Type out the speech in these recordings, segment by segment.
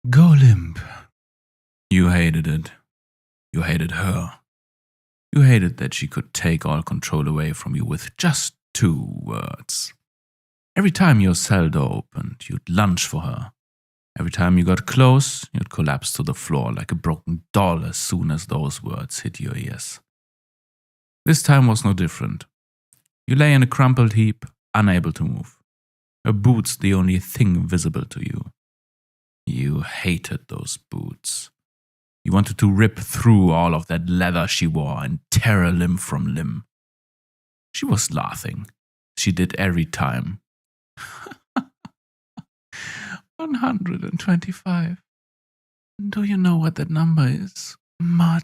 Go limp. You hated it. You hated her. You hated that she could take all control away from you with just 2 words. Every time your cell door opened, you'd lunge for her. Every time you got close, you'd collapse to the floor like a broken doll as soon as those words hit your ears. This time was no different. You lay in a crumpled heap, unable to move. Her boots the only thing visible to you. You hated those boots. You wanted to rip through all of that leather she wore and tear a limb from limb. She was laughing. She did every time. 125. Do you know what that number is? Mud.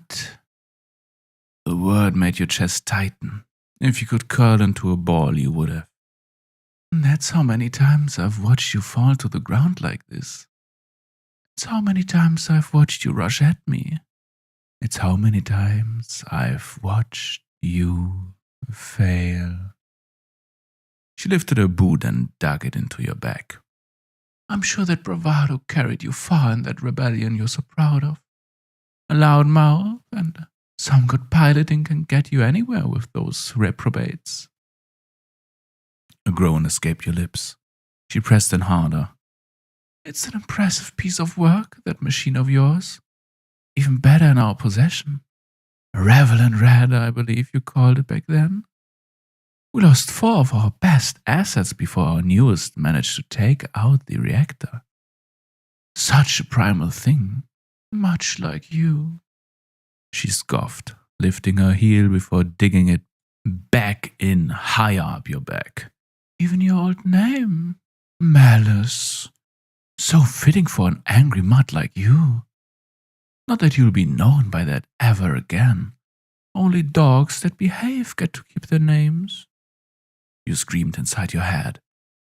The word made your chest tighten. If you could curl into a ball, you would have. That's how many times I've watched you fall to the ground like this. It's how many times I've watched you rush at me. It's how many times I've watched you fail. She lifted her boot and dug it into your back. I'm sure that bravado carried you far in that rebellion you're so proud of. A loud mouth and some good piloting can get you anywhere with those reprobates. A groan escaped your lips. She pressed in harder. It's an impressive piece of work, that machine of yours. Even better in our possession. A Revelant Red, I believe you called it back then. We lost 4 of our best assets before our newest managed to take out the reactor. Such a primal thing, much like you. She scoffed, lifting her heel before digging it back in higher up your back. Even your old name, Malice. So fitting for an angry mutt like you. Not that you'll be known by that ever again. Only dogs that behave get to keep their names. You screamed inside your head.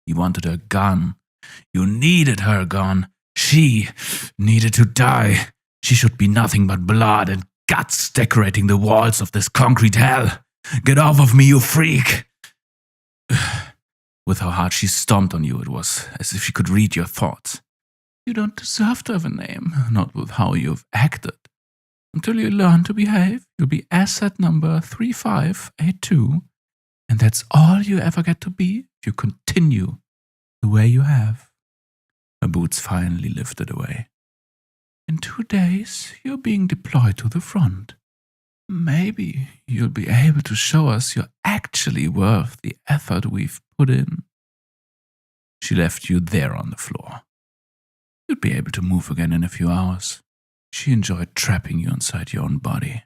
You wanted her gone. You needed her gone. She needed to die. She should be nothing but blood and guts decorating the walls of this concrete hell. Get off of me, you freak! With how hard she stomped on you, it was as if she could read your thoughts. You don't deserve to have a name, not with how you've acted. Until you learn to behave, you'll be asset number 3582, and that's all you ever get to be if you continue the way you have. Her boots finally lifted away. In 2 days, you're being deployed to the front. Maybe you'll be able to show us you're actually worth the effort we've put in. She left you there on the floor. You'd be able to move again in a few hours. She enjoyed trapping you inside your own body.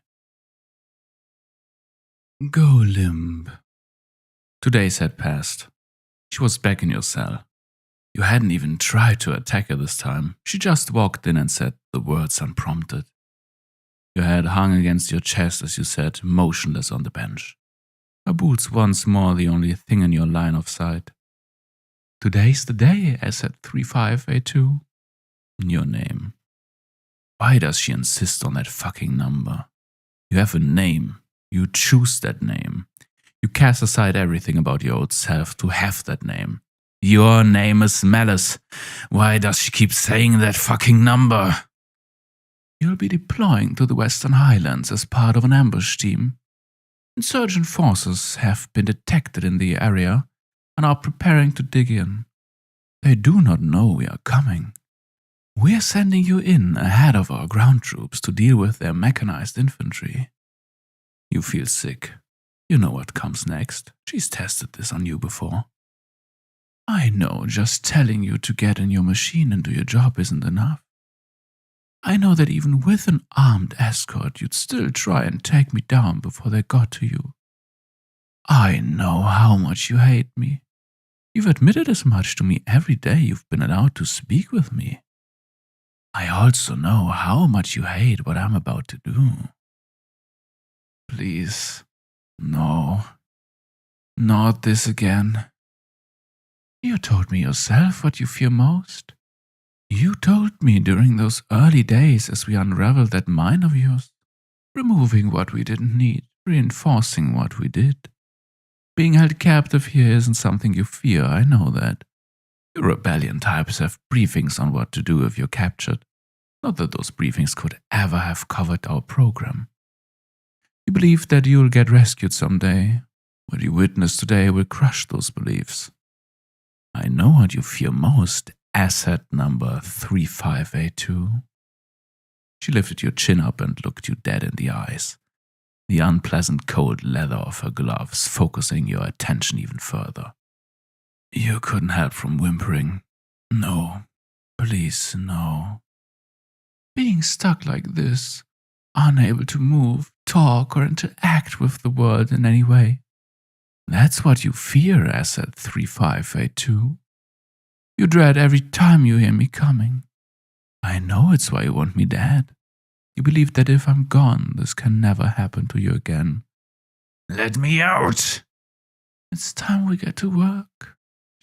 Go limp. 2 days had passed. She was back in your cell. You hadn't even tried to attack her this time. She just walked in and said the words unprompted. Your head hung against your chest as you sat motionless on the bench. Her boots once more the only thing in your line of sight. Today's the day, asset 3582. Your name. Why does she insist on that fucking number? You have a name. You choose that name. You cast aside everything about your old self to have that name. Your name is Malice. Why does she keep saying that fucking number? You'll be deploying to the Western Highlands as part of an ambush team. Insurgent forces have been detected in the area and are preparing to dig in. They do not know we are coming. We're sending you in ahead of our ground troops to deal with their mechanized infantry. You feel sick. You know what comes next. She's tested this on you before. I know just telling you to get in your machine and do your job isn't enough. I know that even with an armed escort, you'd still try and take me down before they got to you. I know how much you hate me. You've admitted as much to me every day you've been allowed to speak with me. I also know how much you hate what I'm about to do. Please, no, not this again. You told me yourself what you fear most. You told me during those early days as we unraveled that mine of yours, removing what we didn't need, reinforcing what we did. Being held captive here isn't something you fear, I know that. You rebellion types have briefings on what to do if you're captured. Not that those briefings could ever have covered our program. You believe that you'll get rescued someday. What you witnessed today will crush those beliefs. I know what you fear most, asset number 3582. She lifted your chin up and looked you dead in the eyes, the unpleasant cold leather of her gloves focusing your attention even further. You couldn't help from whimpering. No, please, no. Being stuck like this, unable to move, talk, or interact with the world in any way. That's what you fear, asset 3582. You dread every time you hear me coming. I know it's why you want me dead. You believe that if I'm gone, this can never happen to you again. Let me out! It's time we get to work.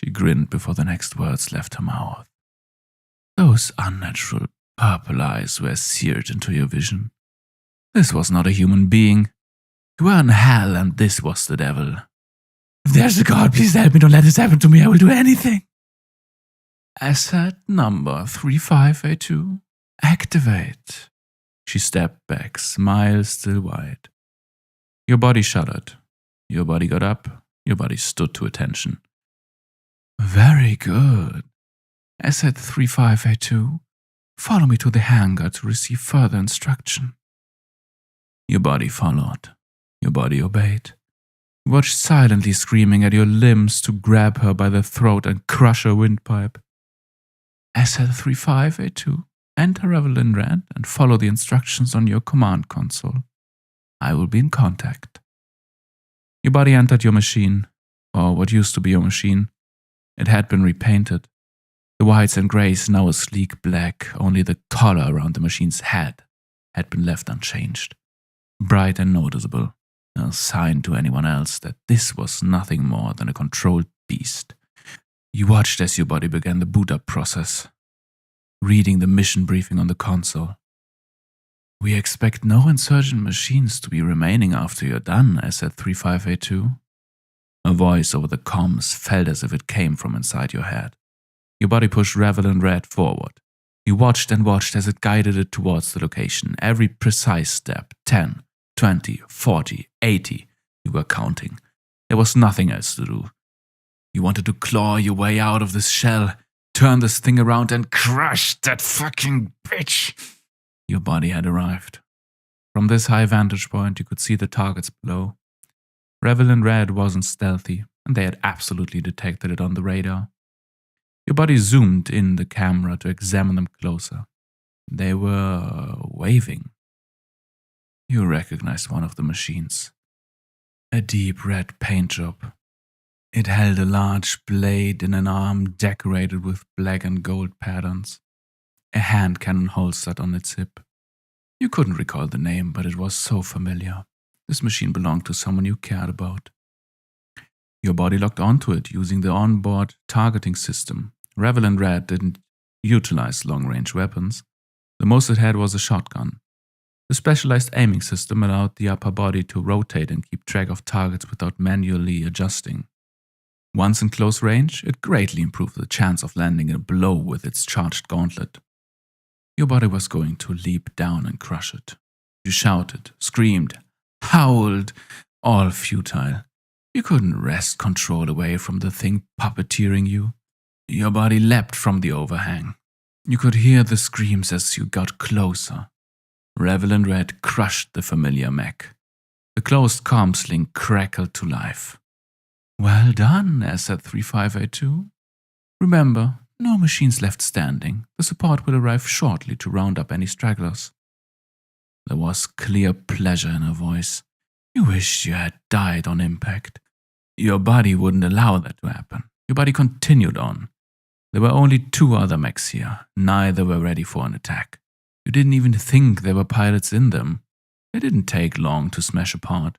She grinned before the next words left her mouth. Those unnatural purple eyes were seared into your vision. This was not a human being. You were in hell and this was the devil. If there's a God, please help me, don't let this happen to me, I will do anything. Asset number 3582. Activate. She stepped back, smile still wide. Your body shuddered. Your body got up. Your body stood to attention. Very good. Asset 3582. Follow me to the hangar to receive further instruction. Your body followed. Your body obeyed. You watched silently, screaming at your limbs to grab her by the throat and crush her windpipe. Asset 3582. Enter Revelin Red and follow the instructions on your command console. I will be in contact. Your body entered your machine, or what used to be your machine. It had been repainted. The whites and greys now a sleek black, only the collar around the machine's head had been left unchanged. Bright and noticeable, a sign to anyone else that this was nothing more than a controlled beast. You watched as your body began the boot-up process, reading the mission briefing on the console. We expect no insurgent machines to be remaining after you're done, Asset 3582. A voice over the comms felt as if it came from inside your head. Your body pushed Revelin Red forward. You watched and watched as it guided it towards the location. Every precise step, 10, 20, 40, 80, you were counting. There was nothing else to do. You wanted to claw your way out of this shell, turn this thing around and crush that fucking bitch. Your body had arrived. From this high vantage point, you could see the targets below. Revelin Red wasn't stealthy, and they had absolutely detected it on the radar. Your body zoomed in the camera to examine them closer. They were waving. You recognized one of the machines. A deep red paint job. It held a large blade in an arm decorated with black and gold patterns. A hand cannon holstered on its hip. You couldn't recall the name, but it was so familiar. This machine belonged to someone you cared about. Your body locked onto it using the onboard targeting system. Revelin Red didn't utilize long-range weapons. The most it had was a shotgun. The specialized aiming system allowed the upper body to rotate and keep track of targets without manually adjusting. Once in close range, it greatly improved the chance of landing a blow with its charged gauntlet. Your body was going to leap down and crush it. You shouted, screamed, howled, all futile. You couldn't wrest control away from the thing puppeteering you. Your body leapt from the overhang. You could hear the screams as you got closer. Revelin Red crushed the familiar mech. The closed comms link crackled to life. Well done, Asset 3582. Remember, no machines left standing. The support will arrive shortly to round up any stragglers. There was clear pleasure in her voice. You wished you had died on impact. Your body wouldn't allow that to happen. Your body continued on. There were only 2 other mechs here. Neither were ready for an attack. You didn't even think there were pilots in them. They didn't take long to smash apart.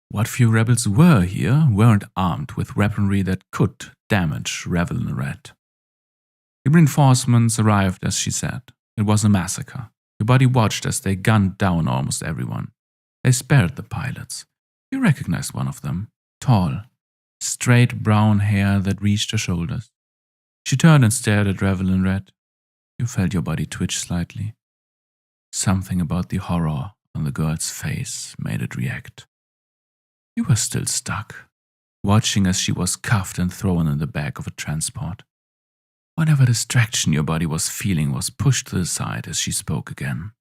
What few rebels were here weren't armed with weaponry that could damage Revelin Red. The reinforcements arrived as she said. It was a massacre. Your body watched as they gunned down almost everyone. They spared the pilots. You recognized one of them. Tall, straight brown hair that reached her shoulders. She turned and stared at Revelin Red. You felt your body twitch slightly. Something about the horror on the girl's face made it react. You were still stuck, watching as she was cuffed and thrown in the back of a transport. Whatever distraction your body was feeling was pushed to the side as she spoke again.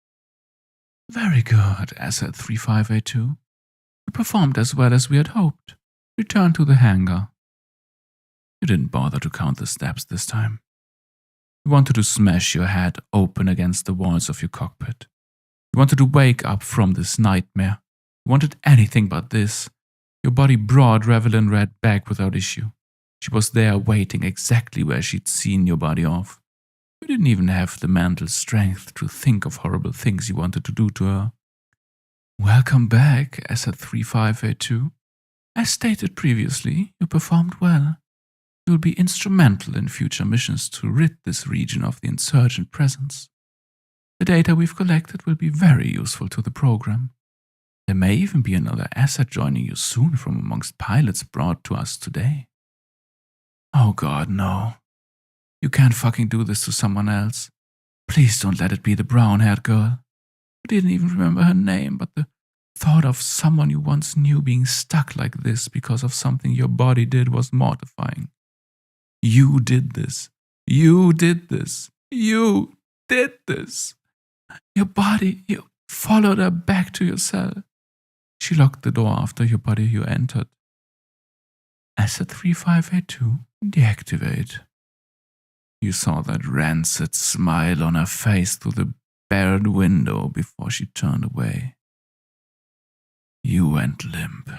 Very good, Asset 3582. You performed as well as we had hoped. Return to the hangar. You didn't bother to count the steps this time. You wanted to smash your head open against the walls of your cockpit. You wanted to wake up from this nightmare. You wanted anything but this. Your body brought Revelyn Red back without issue. She was there waiting exactly where she'd seen your body off. You didn't even have the mental strength to think of horrible things you wanted to do to her. Welcome back, Asset 3582. As stated previously, you performed well. You will be instrumental in future missions to rid this region of the insurgent presence. The data we've collected will be very useful to the program. There may even be another asset joining you soon from amongst pilots brought to us today. Oh God, no. You can't fucking do this to someone else. Please don't let it be the brown-haired girl. You didn't even remember her name, but the thought of someone you once knew being stuck like this because of something your body did was mortifying. You did this. You did this. You did this. Your body, you followed her back to your cell. She locked the door after your body you entered. Asset 3582, deactivate. You saw that rancid smile on her face through the barred window before she turned away. You went limp.